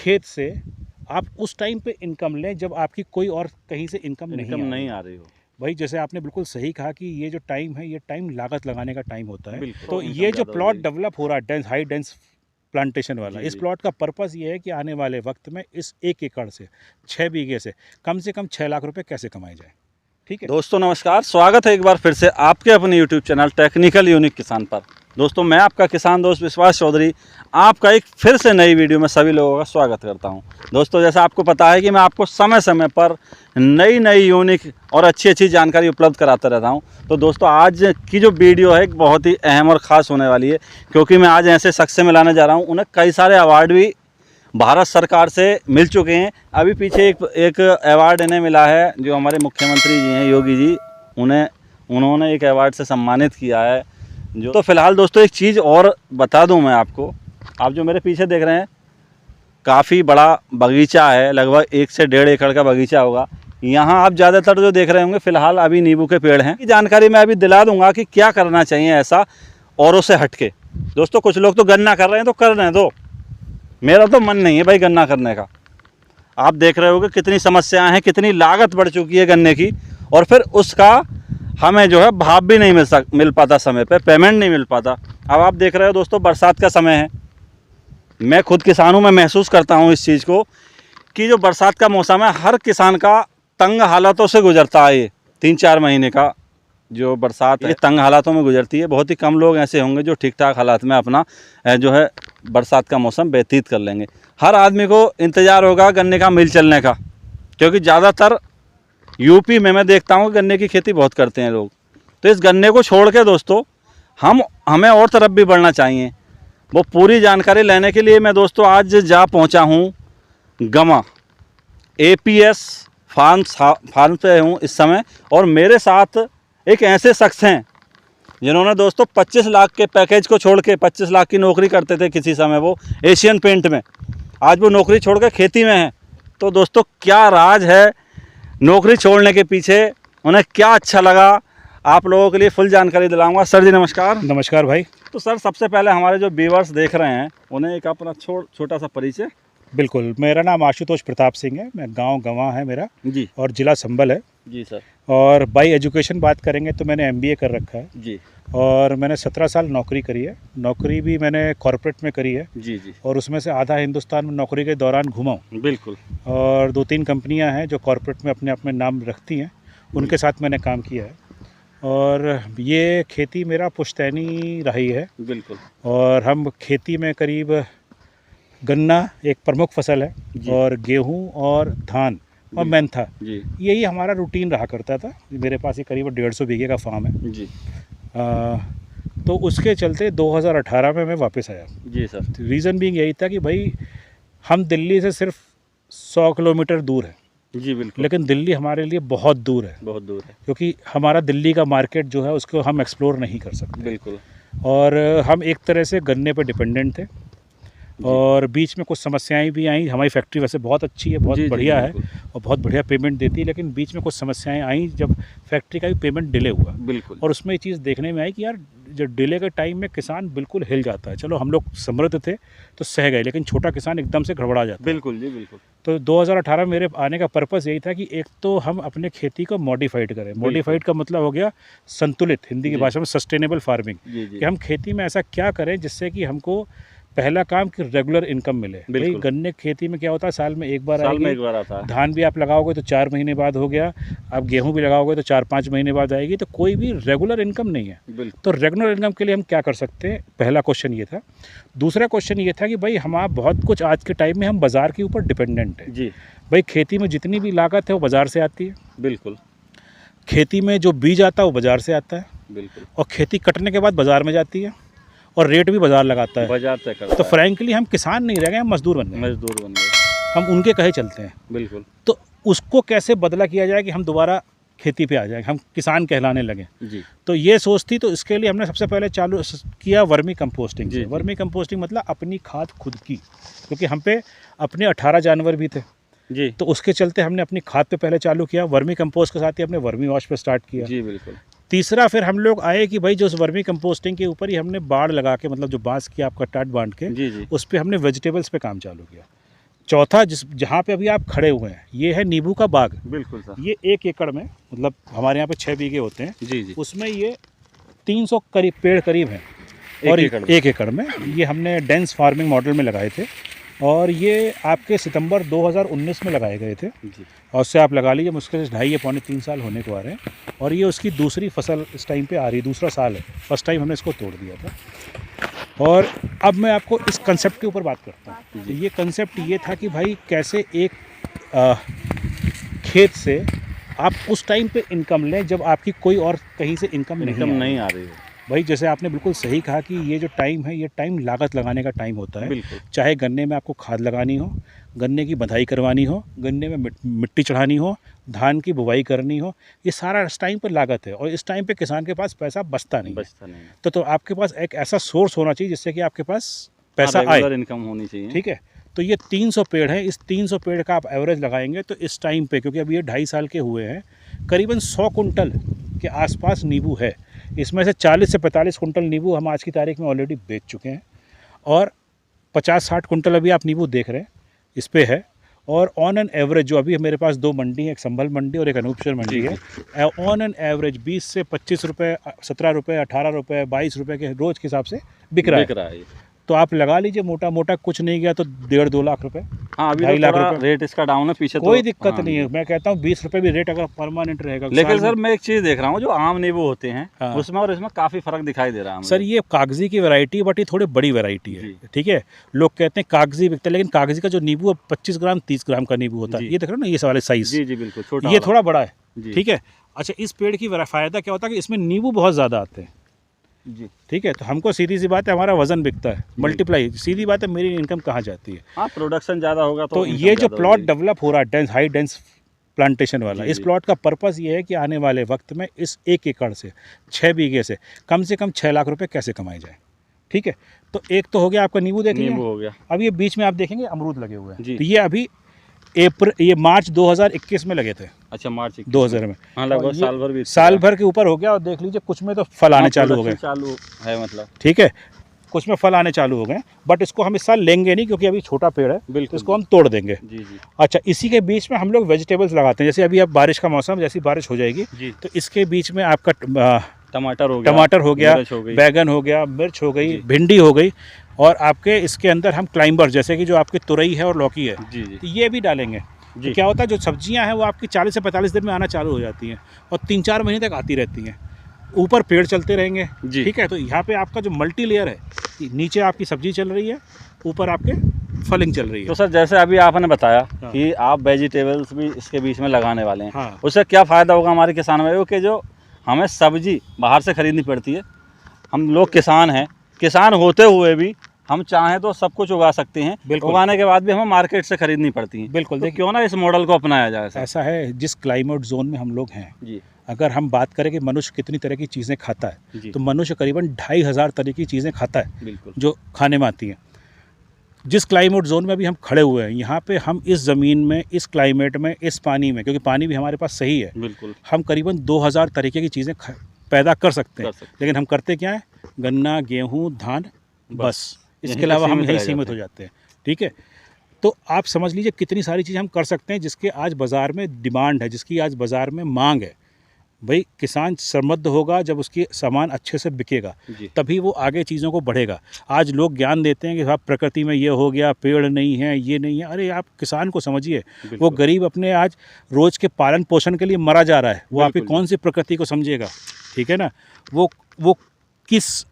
खेत से आप उस टाइम पे इनकम लें जब आपकी कोई और कहीं से इनकम नहीं आ रही हो। भाई जैसे आपने बिल्कुल सही कहा कि ये जो टाइम है, ये टाइम लागत लगाने का टाइम होता है। बिल्कुल। तो इनकम ये जो ज़्यादा हो प्लॉट जाएगी। डेवलप हो रहा है डेंस हाई डेंस प्लांटेशन वाला, जी, इस जी। प्लॉट का पर्पस ये है कि आने वाले वक्त में इस 1 एकड़ से 6 बीघे से कम 6 लाख रुपए कैसे कमाए जाए। ठीक है दोस्तों नमस्कार, स्वागत है एक बार फिर से आपके अपने यूट्यूब चैनल टेक्निकल यूनिक किसान पर। दोस्तों मैं आपका किसान दोस्त विश्वास चौधरी आपका एक फिर से नई वीडियो में सभी लोगों का स्वागत करता हूं। दोस्तों जैसा आपको पता है कि मैं आपको समय समय पर नई यूनिक और अच्छी जानकारी उपलब्ध कराता रहता हूं। तो दोस्तों आज की जो वीडियो है एक बहुत ही अहम और ख़ास होने वाली है, क्योंकि मैं आज ऐसे शख्स से मिलाने जा रहा हूँ। उन्हें कई सारे अवार्ड भी भारत सरकार से मिल चुके हैं। अभी पीछे एक अवार्ड इन्हें मिला है, जो हमारे मुख्यमंत्री जी हैं योगी जी, उन्होंने एक अवार्ड से सम्मानित किया है। जो तो फिलहाल दोस्तों एक चीज़ और बता दूं मैं आपको, आप जो मेरे पीछे देख रहे हैं काफ़ी बड़ा बगीचा है, लगभग 1 से 1.5 एकड़ का बगीचा होगा। यहाँ आप ज़्यादातर जो देख रहे होंगे फिलहाल अभी नींबू के पेड़ हैं। जानकारी मैं अभी दिला दूंगा कि क्या करना चाहिए ऐसा औरों से हटके। दोस्तों कुछ लोग तो गन्ना कर रहे हैं तो कर रहे हैं, तो मेरा तो मन नहीं है भाई गन्ना करने का। आप देख रहे होगे कितनी समस्याएं हैं, कितनी लागत बढ़ चुकी है गन्ने की, और फिर उसका हमें जो है भाव भी नहीं मिल पाता, समय पे पेमेंट नहीं मिल पाता। अब आप देख रहे हो दोस्तों बरसात का समय है, मैं खुद किसान हूँ, मैं महसूस करता हूँ इस चीज़ को कि जो बरसात का मौसम है हर किसान का तंग हालातों से गुजरता है। ये 3-4 महीने का जो बरसात है तंग हालातों में गुजरती है। बहुत ही कम लोग ऐसे होंगे जो ठीक ठाक हालात में अपना जो है बरसात का मौसम व्यतीत कर लेंगे। हर आदमी को इंतज़ार होगा गन्ने का मिल चलने का, क्योंकि ज़्यादातर यूपी में मैं देखता हूँ गन्ने की खेती बहुत करते हैं लोग। तो इस गन्ने को छोड़ के दोस्तों हमें और तरफ भी बढ़ना चाहिए। वो पूरी जानकारी लेने के लिए मैं दोस्तों आज जा पहुँचा हूँ गमा APS फार्म पे हूँ इस समय, और मेरे साथ एक ऐसे शख्स हैं जिन्होंने दोस्तों 25 लाख के पैकेज को छोड़ के 25 लाख की नौकरी करते थे किसी समय वो एशियन पेंट में, आज वो नौकरी छोड़ के खेती में हैं। तो दोस्तों क्या राज है नौकरी छोड़ने के पीछे, उन्हें क्या अच्छा लगा, आप लोगों के लिए फुल जानकारी दिलाऊंगा। सर जी नमस्कार। नमस्कार भाई। तो सर सबसे पहले हमारे जो व्यूअर्स देख रहे हैं उन्हें एक अपना छोटा सा परिचय। बिल्कुल, मेरा नाम आशुतोष प्रताप सिंह है, मैं गांव गंवा है मेरा जी, और ज़िला संभल है जी सर। और बाई एजुकेशन बात करेंगे तो मैंने MBA कर रखा है जी, और मैंने 17 साल नौकरी करी है। नौकरी भी मैंने कॉर्पोरेट में करी है जी, जी, और उसमें से आधा हिंदुस्तान में नौकरी के दौरान घूमा हूँ। बिल्कुल। और 2-3 कंपनियां हैं जो कॉर्पोरेट में अपने अपने नाम रखती हैं, उनके साथ मैंने काम किया है। और ये खेती मेरा पुश्तैनी रही है। बिल्कुल। और हम खेती में करीब गन्ना एक प्रमुख फसल है और गेहूं और धान और मेंथा, जी, यही हमारा रूटीन रहा करता था। मेरे पास ये करीब 150 बीघे का फार्म है जी, तो उसके चलते 2018 में मैं वापस आया। जी सर। रीज़न भी यही था कि भाई हम दिल्ली से सिर्फ 100 किलोमीटर दूर है, जी बिल्कुल, लेकिन दिल्ली हमारे लिए बहुत दूर है, बहुत दूर है। क्योंकि हमारा दिल्ली का मार्केट जो है उसको हम एक्सप्लोर नहीं कर सकते। बिल्कुल। और हम एक तरह से गन्ने पर डिपेंडेंट थे और बीच में कुछ समस्याएं भी आई। हमारी फैक्ट्री वैसे बहुत अच्छी है, बहुत बढ़िया है और बहुत बढ़िया पेमेंट देती है, लेकिन बीच में कुछ समस्याएं आई जब फैक्ट्री का भी पेमेंट डिले हुआ। बिल्कुल। और उसमें ये चीज़ देखने में आई कि यार जब डिले के टाइम में किसान बिल्कुल हिल जाता है। चलो हम लोग समृद्ध थे तो सह गए, लेकिन छोटा किसान एकदम से गड़बड़ा जाता है। बिल्कुल जी, बिल्कुल। तो 2018 मेरे आने का पर्पस यही था कि एक तो हम अपने खेती को मॉडिफाइड करें। मॉडिफाइड का मतलब हो गया संतुलित, हिंदी की भाषा में सस्टेनेबल फार्मिंग, कि हम खेती में ऐसा क्या करें जिससे कि हमको पहला काम कि रेगुलर इनकम मिले। भाई गन्ने खेती में क्या होता है, साल में एक बार आता है। धान भी आप लगाओगे तो 4 महीने बाद हो गया, आप गेहूं भी लगाओगे तो 4-5 महीने बाद आएगी, तो कोई भी रेगुलर इनकम नहीं है। तो रेगुलर इनकम के लिए हम क्या कर सकते हैं, पहला क्वेश्चन ये था। दूसरा क्वेश्चन ये था कि भाई हम आप बहुत कुछ आज के टाइम में हम बाज़ार के ऊपर डिपेंडेंट है जी। भाई खेती में जितनी भी लागत है वो बाज़ार से आती है। बिल्कुल। खेती में जो बीज आता है वो बाज़ार से आता है। बिल्कुल। और खेती कटने के बाद बाज़ार में जाती है और रेट भी बाजार लगाता है, बाजार तय करता है। तो फ्रैंकली हम किसान नहीं रह गए, हम मजदूर बन गए, हम उनके कहे चलते हैं। बिल्कुल। तो उसको कैसे बदला किया जाए कि हम दोबारा खेती पे आ जाए, हम किसान कहलाने लगे जी। तो ये सोच थी, तो इसके लिए हमने सबसे पहले चालू किया वर्मी कंपोस्टिंग से। वर्मी कंपोस्टिंग मतलब अपनी खाद खुद की, क्योंकि हम पे अपने 18 जानवर भी थे जी। तो उसके चलते हमने अपनी खाद पे पहले चालू किया, वर्मी कंपोस्ट के साथ ही हमने वर्मी वॉश पे स्टार्ट किया जी। बिल्कुल। तीसरा फिर हम लोग आए कि भाई जो उस वर्मी कंपोस्टिंग के ऊपर ही हमने बाड़ लगा के, मतलब जो बांस की आपका टाट बांध के जी, उस पर हमने वेजिटेबल्स पे काम चालू किया। चौथा जहाँ पे अभी आप खड़े हुए हैं, ये है नींबू का बाग। बिल्कुल सर। ये 1 एकड़ में, मतलब हमारे यहाँ पे 6 बीघे होते हैं, जी जी। उसमें ये 300 करीब पेड़ करीब हैं। और 1 एकड़ में ये हमने डेंस फार्मिंग मॉडल में लगाए थे, और ये आपके सितंबर 2019 में लगाए गए थे। जी। और उससे आप लगा लीजिए मुश्किल से 2.5 या पौने 3 साल होने को आ रहे हैं, और ये उसकी दूसरी फसल इस टाइम पे आ रही है, दूसरा साल है। फर्स्ट टाइम हमने इसको तोड़ दिया था। और अब मैं आपको इस कंसेप्ट के ऊपर बात करता हूँ। तो ये कंसेप्ट ये था कि भाई कैसे एक खेत से आप उस टाइम पे इनकम लें जब आपकी कोई और कहीं से इनकम नहीं आ रही है। भाई जैसे आपने बिल्कुल सही कहा कि ये जो टाइम है, ये टाइम लागत लगाने का टाइम होता है। बिल्कुल। चाहे गन्ने में आपको खाद लगानी हो, गन्ने की बंधाई करवानी हो, गन्ने में मिट्टी चढ़ानी हो, धान की बुवाई करनी हो, ये सारा इस टाइम पर लागत है। और इस टाइम पे किसान के पास पैसा बचता नहीं है। तो आपके पास एक ऐसा सोर्स होना चाहिए जिससे कि आपके पास पैसा आए, इनकम होनी चाहिए। ठीक है। तो ये 300 पेड़ हैं। इस 300 पेड़ का आप एवरेज लगाएंगे तो इस टाइम पे, क्योंकि अभी ये 2.5 साल के हुए हैं, करीबन 100 कुंटल के आसपास नींबू है। इसमें से 40 से 45 कुंटल नींबू हम आज की तारीख में ऑलरेडी बेच चुके हैं, और 50-60 कुंटल अभी आप नींबू देख रहे हैं इस पे है। और ऑन एन एवरेज जो अभी मेरे पास 2 मंडी हैं, एक संभल मंडी और एक अनूपसर मंडी है, ऑन एन एवरेज 20 से 25 रुपये, 17 रुपये, 18 रुपये, 22 रुपये के रोज़ के हिसाब से बिक रहा है। तो आप लगा लीजिए मोटा मोटा, कुछ नहीं गया तो 1.5-2 लाख रुपए। हाँ, अभी 2.5 लाख रुपए रेट इसका डाउन है। पीछे कोई दिक्कत नहीं है। मैं कहता हूँ 20 रुपये भी रेट अगर परमानेंट रहेगा। लेकिन सर मैं एक चीज़ देख रहा हूँ, जो आम नींबू होते हैं उसमें और इसमें काफ़ी फ़र्क दिखाई दे रहा है सर। ये कागजी की वैरायटी, बट ये थोड़ी बड़ी वैरायटी है, ठीक है। लोग कहते हैं कागजी बिकता है, लेकिन कागजी का जो नींबू 25 ग्राम 30 ग्राम का नींबू होता है। ये देख रहे हो ना, ये वाले साइज। जी जी बिल्कुल छोटा, ये थोड़ा बड़ा है, ठीक है। अच्छा, इस पेड़ की फ़ायदा क्या होता है कि इसमें नींबू बहुत ज़्यादा आते हैं जी, ठीक है। तो हमको सीधी सी बात है, हमारा वजन बिकता है, मल्टीप्लाई। सीधी बात है, मेरी इनकम कहाँ जाती है? हाँ, प्रोडक्शन ज़्यादा होगा तो ये जो प्लॉट डेवलप हो रहा है हाई डेंस प्लांटेशन वाला, इस प्लॉट का पर्पस ये है कि आने वाले वक्त में इस 1 एकड़ से 6 बीघे से कम 6 लाख रुपए कैसे कमाए जाए, ठीक है। तो एक तो हो गया आपका नींबू, देख लीजिए हो गया। अब ये बीच में आप देखेंगे अमरूद लगे हुए हैं। तो ये अभी ये मार्च 2021 में लगे थे। अच्छा, मार्च 2000 में। हाँ, लगभग साल भर के ऊपर हो गया। और देख लीजिए कुछ में तो फल आने चालू हो गए, चालू है मतलब, ठीक है। कुछ में फल आने चालू हो गए, बट इसको हम इस साल लेंगे नहीं क्योंकि अभी छोटा पेड़ है, तो इसको हम तोड़ देंगे। जी जी। अच्छा, इसी के बीच में हम लोग वेजिटेबल्स लगाते हैं। जैसे अभी अब बारिश का मौसम, जैसी बारिश हो जाएगी तो इसके बीच में आपका टमाटर हो गया, बैगन हो गया, मिर्च हो गई, भिंडी हो गई, और आपके इसके अंदर हम क्लाइंबर जैसे कि जो आपकी तुरई है और लौकी है, तो ये भी डालेंगे। तो क्या होता है, जो सब्जियां हैं वो आपकी 40 से 45 दिन में आना चालू हो जाती हैं और 3-4 महीने तक आती रहती हैं। ऊपर पेड़ चलते रहेंगे, ठीक है। तो यहाँ पे आपका जो मल्टी लेयर है, नीचे आपकी सब्जी चल रही है, ऊपर आपके फलिंग चल रही है। तो सर जैसे अभी आपने बताया कि आप वेजिटेबल्स भी इसके बीच में लगाने वाले हैं, उससे क्या फ़ायदा होगा हमारे किसान भाइयों के? जो हमें सब्जी बाहर से खरीदनी पड़ती है, हम लोग किसान हैं, किसान होते हुए भी हम चाहें तो सब कुछ उगा सकते हैं, उगाने के बाद भी हमें मार्केट से खरीदनी पड़ती है। बिल्कुल। तो क्यों ना इस मॉडल को अपनाया जाए? ऐसा है, जिस क्लाइमेट जोन में हम लोग हैं जी, अगर हम बात करें कि मनुष्य कितनी तरह की चीज़ें खाता है, तो मनुष्य करीबन 2500 तरह की चीज़ें खाता है जो खाने में आती हैं। जिस क्लाइमेट जोन में भी हम खड़े हुए हैं, यहाँ पे हम इस ज़मीन में, इस क्लाइमेट में, इस पानी में, क्योंकि पानी भी हमारे पास सही है, हम करीबन 2000 तरीके की चीज़ें पैदा कर सकते हैं। लेकिन हम करते क्या है? गन्ना, गेहूँ, धान, बस। इसके अलावा हम यही सीमित हो जाते हैं, ठीक है। तो आप समझ लीजिए कितनी सारी चीज़ें हम कर सकते हैं जिसके आज बाज़ार में डिमांड है, जिसकी आज बाज़ार में मांग है। भाई किसान समृद्ध होगा जब उसकी सामान अच्छे से बिकेगा, तभी वो आगे चीज़ों को बढ़ेगा। आज लोग ज्ञान देते हैं कि साहब प्रकृति में ये हो गया, पेड़ नहीं है, ये नहीं है। अरे आप किसान को समझिए, वो गरीब अपने आज रोज़ के पालन पोषण के लिए मरा जा रहा है, वो आपकी कौन सी प्रकृति को समझेगा, ठीक है ना। वो किस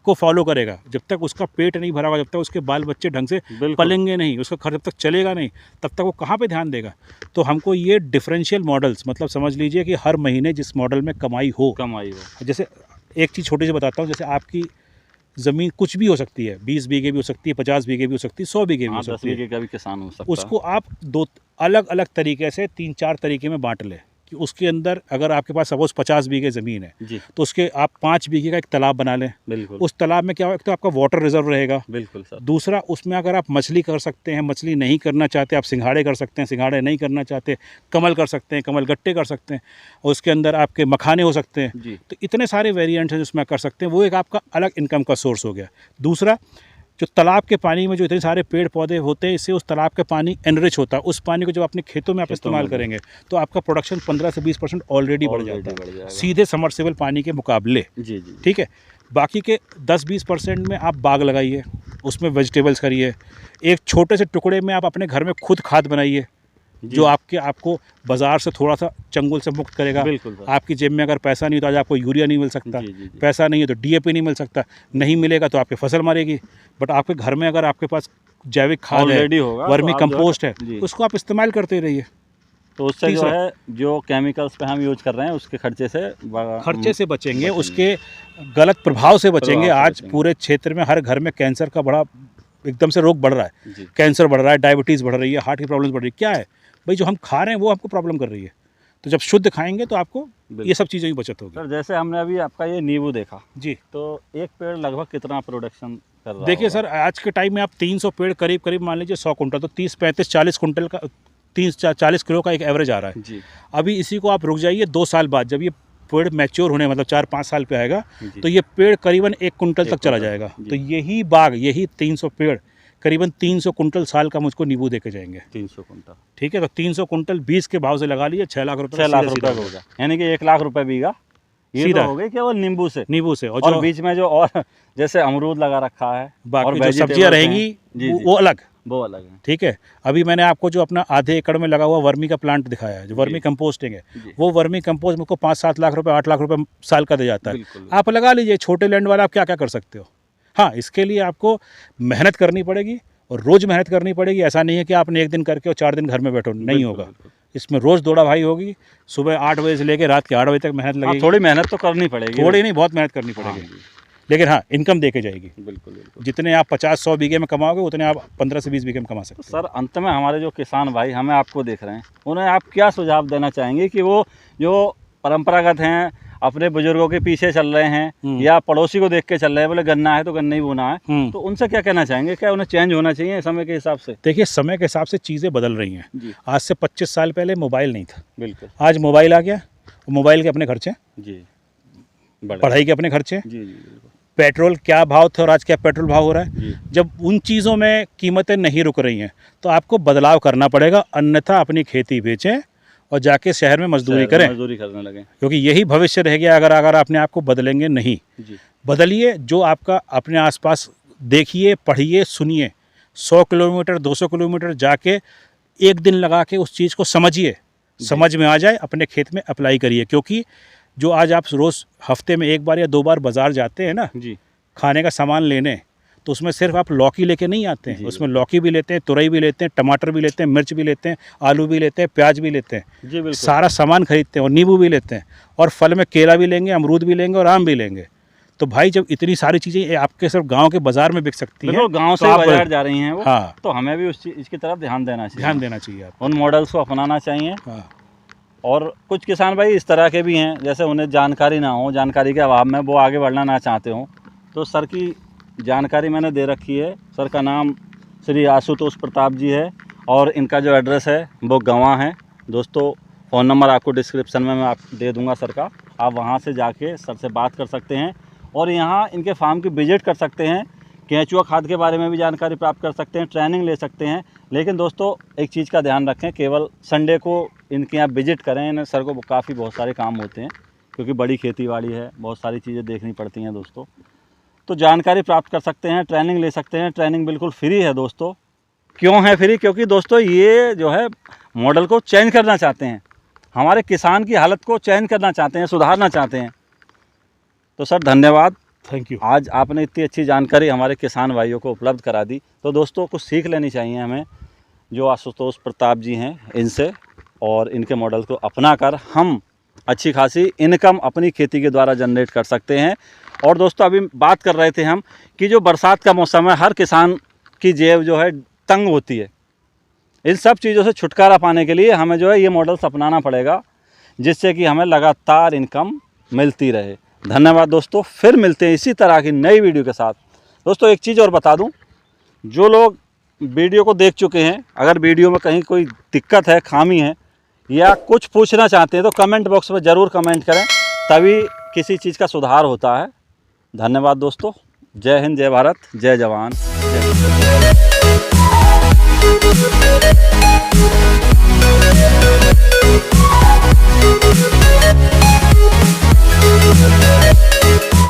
को फॉलो करेगा? जब तक उसका पेट नहीं भरा होगा, जब तक उसके बाल बच्चे ढंग से पलेंगे नहीं, उसका खर्च जब तक चलेगा नहीं, तब तक वो कहाँ पे ध्यान देगा? तो हमको ये डिफरेंशियल मॉडल्स, मतलब समझ लीजिए कि हर महीने जिस मॉडल में कमाई हो। जैसे एक चीज़ छोटी सी बताता हूँ, जैसे आपकी ज़मीन कुछ भी हो सकती है, 20 बीघे भी हो सकती है, 50 बीघे भी हो सकती है, 100 बीघे भी हो सकती है, 10 बीघे का भी किसान हो सकता है। उसको आप 2 अलग अलग तरीके से 3-4 तरीके में बांट लें कि उसके अंदर अगर आपके पास सपोज 50 बीघे ज़मीन है तो उसके आप 5 बीघे का एक तालाब बना लें। उस तालाब में क्या होगा, तो आपका वाटर रिजर्व रहेगा। सर। दूसरा, उसमें अगर आप मछली कर सकते हैं, मछली नहीं करना चाहते आप सिंघाड़े कर सकते हैं, सिंघाड़े नहीं करना चाहते कमल कर सकते हैं, कमल गट्टे कर सकते हैं, और उसके अंदर आपके मखाने हो सकते हैं। तो इतने सारे वेरिएंट्स हैं जिसमें कर सकते हैं, वो एक आपका अलग इनकम का सोर्स हो गया। दूसरा, जो तालाब के पानी में जो इतने सारे पेड़ पौधे होते हैं, इससे उस तालाब के पानी एनरिच होता है। उस पानी को जब अपने खेतों में आप इस्तेमाल करेंगे तो आपका प्रोडक्शन 15 से 20% ऑलरेडी बढ़ जाता है, सीधे समरसेबल पानी के मुकाबले। जी जी। ठीक है, बाकी के 10-20% में आप बाग लगाइए, उसमें वेजिटेबल्स करिए, एक छोटे से टुकड़े में आप अपने घर में खुद खाद बनाइए जो आपको बाज़ार से थोड़ा सा चंगुल से मुक्त करेगा। आपकी जेब में अगर पैसा नहीं तो आज आपको यूरिया नहीं मिल सकता, पैसा नहीं है तो डीएपी नहीं मिल सकता, नहीं मिलेगा तो आपकी फसल मरेगी। बट आपके घर में अगर आपके पास जैविक खाद है, वर्मी कंपोस्ट है, उसको आप इस्तेमाल करते रहिए। तो उससे जो है जो केमिकल्स पे हम यूज कर रहे हैं उसके खर्चे से बचेंगे, उसके गलत प्रभाव से बचेंगे। आज पूरे क्षेत्र में हर घर में कैंसर का बड़ा एकदम से रोग बढ़ रहा है, कैंसर बढ़ रहा है, डायबिटीज़ बढ़ रही है, हार्ट की प्रॉब्लम्स बढ़ रही है। क्या है भाई, जो हम खा रहे हैं वो आपको प्रॉब्लम कर रही है। तो जब शुद्ध खाएंगे तो आपको ये सब चीज़ों की बचत होगी। सर जैसे हमने अभी आपका ये नींबू देखा जी, तो एक पेड़ लगभग कितना प्रोडक्शन कर रहा है? देखिए सर, आज के टाइम में आप 300 पेड़ करीब मान लीजिए 100 कुंटल, तो 30-35-40 कुंटल का 30-40 किलो का एक एवरेज आ रहा है जी। अभी इसी को आप रुक जाइए 2 साल बाद, जब ये पेड़ मैच्योर होने मतलब 4-5 साल पे आएगा तो ये पेड़ करीबन 1 कुंटल तक चला जाएगा। तो यही बाग, यही 300 पेड़ करीबन 300 कुंटल साल का मुझको नींबू देके जाएंगे। 300 कुंटल, ठीक है। तो 300 कुंटल 20 के भाव से लगा लीजिए 6 लाख रुपये, 6 लाख रुपये होगा, यानी कि 1 लाख रुपये बीघा ये तो हो गई केवल नींबू से। और बीच में जो और जैसे अमरूद लगा रखा है, बाकी जो सब्जियां रहेंगी वो अलग है। ठीक है। अभी मैंने आपको जो अपना आधे एकड़ में लगा हुआ वर्मी का प्लांट दिखाया है, जो वर्मी कंपोस्टिंग है, वो वर्मी कंपोस्ट मुझको 5-7 लाख रुपए 8 लाख रुपए साल का दे जाता है। आप लगा लीजिए, छोटे लैंड वाला आप क्या क्या कर सकते हो। हाँ, इसके लिए आपको मेहनत करनी पड़ेगी और रोज़ मेहनत करनी पड़ेगी। ऐसा नहीं है कि आपने एक दिन करके और 4 दिन घर में बैठो, नहीं होगा। इसमें रोज़ दौड़ा भाई होगी, सुबह 8 बजे से लेकर रात के 8 बजे तक मेहनत लगेगी। थोड़ी मेहनत तो करनी पड़ेगी, थोड़ी नहीं, बहुत मेहनत करनी पड़ेगी, लेकिन हाँ इनकम देके जाएगी। बिल्कुल। जितने आप 50-100 बीघे में कमाओगे उतने आप 15 से 20 बीघे में कमा सकते हैं। सर अंत में हमारे जो किसान भाई हमें आपको देख रहे हैं, उन्हें आप क्या सुझाव देना चाहेंगे कि वो जो परंपरागत हैं, अपने बुजुर्गों के पीछे चल रहे हैं या पड़ोसी को देख के चल रहे हैं, बोले गन्ना है तो गन्ना ही बोना है, तो उनसे क्या कहना चाहेंगे? क्या उन्हें चेंज होना चाहिए समय के हिसाब से? देखिए, समय के हिसाब से चीज़ें बदल रही हैं। आज से 25 साल पहले मोबाइल नहीं था, बिल्कुल। आज मोबाइल आ गया, मोबाइल के अपने खर्चे जी, पढ़ाई के अपने खर्चे जी, पेट्रोल क्या भाव था और आज क्या पेट्रोल भाव हो रहा है। जब उन चीज़ों में कीमतें नहीं रुक रही हैं तो आपको बदलाव करना पड़ेगा, अन्यथा अपनी खेती बेचें और जाके शहर में मजदूरी करें, मजदूरी करने लगे, क्योंकि यही भविष्य रह गया अगर अपने आप को बदलेंगे नहीं। बदलिए, जो आपका अपने आसपास देखिए, पढ़िए, सुनिए, 100 किलोमीटर 200 किलोमीटर जाके एक दिन लगा के उस चीज़ को समझिए, समझ में आ जाए, अपने खेत में अप्लाई करिए। क्योंकि जो आज आप रोज़ हफ्ते में 1 बार या 2 बार बाज़ार जाते हैं ना जी, खाने का सामान लेने, तो उसमें सिर्फ आप लौकी लेके नहीं आते हैं, उसमें लौकी भी लेते हैं, तुरई भी लेते हैं, टमाटर भी लेते हैं, मिर्च भी लेते हैं, आलू भी लेते हैं, प्याज भी लेते हैं जी, सारा सामान खरीदते हैं, और नींबू भी लेते हैं, और फल में केला भी लेंगे, अमरूद भी लेंगे और आम भी लेंगे। तो भाई जब इतनी सारी चीज़ें आपके सिर्फ गांव के बाजार में बिक सकती हैं, गांव से बाजार जा रही हैं वो, हाँ, तो हमें भी उस चीज़ की तरफ ध्यान देना चाहिए, आपको उन मॉडल्स को अपनाना चाहिए। और कुछ किसान भाई इस तरह के भी हैं, जैसे उन्हें जानकारी ना हो, जानकारी के अभाव में वो आगे बढ़ना ना चाहते हों, तो सर की जानकारी मैंने दे रखी है। सर का नाम श्री आशुतोष प्रताप जी है और इनका जो एड्रेस है वो गवां है। दोस्तों फ़ोन नंबर आपको डिस्क्रिप्शन में मैं दे दूंगा सर का, आप वहां से जाके सर से बात कर सकते हैं और यहाँ इनके फार्म की विजिट कर सकते हैं, केंचुआ खाद के बारे में भी जानकारी प्राप्त कर सकते हैं, ट्रेनिंग ले सकते हैं। लेकिन दोस्तों एक चीज़ का ध्यान रखें, केवल संडे को इनके यहाँ विजिट करें। इन सर को बहुत सारे काम होते हैं, क्योंकि बड़ी खेतीबाड़ी है, बहुत सारी चीज़ें देखनी पड़ती हैं दोस्तों। तो जानकारी प्राप्त कर सकते हैं, ट्रेनिंग ले सकते हैं। ट्रेनिंग बिल्कुल फ्री है दोस्तों। क्यों है फ्री? क्योंकि दोस्तों ये जो है मॉडल को चेंज करना चाहते हैं, हमारे किसान की हालत को चेंज करना चाहते हैं, सुधारना चाहते हैं। तो सर धन्यवाद, थैंक यू। आज आपने इतनी अच्छी जानकारी हमारे किसान भाइयों को उपलब्ध करा दी। तो दोस्तों कुछ सीख लेनी चाहिए हमें, जो आशुतोष प्रताप जी हैं इनसे, और इनके मॉडल को अपना कर हम अच्छी खासी इनकम अपनी खेती के द्वारा जनरेट कर सकते हैं। और दोस्तों अभी बात कर रहे थे हम कि जो बरसात का मौसम है, हर किसान की जेब जो है तंग होती है। इन सब चीज़ों से छुटकारा पाने के लिए हमें जो है ये मॉडल्स अपनाना पड़ेगा, जिससे कि हमें लगातार इनकम मिलती रहे। धन्यवाद दोस्तों, फिर मिलते हैं इसी तरह की नई वीडियो के साथ। दोस्तों एक चीज़ और बता दूं, जो लोग वीडियो को देख चुके हैं, अगर वीडियो में कहीं कोई दिक्कत है, खामी है या कुछ पूछना चाहते हैं तो कमेंट बॉक्स में ज़रूर कमेंट करें, तभी किसी चीज़ का सुधार होता है। धन्यवाद दोस्तों, जय हिंद, जय भारत, जय जवान, जय किसान।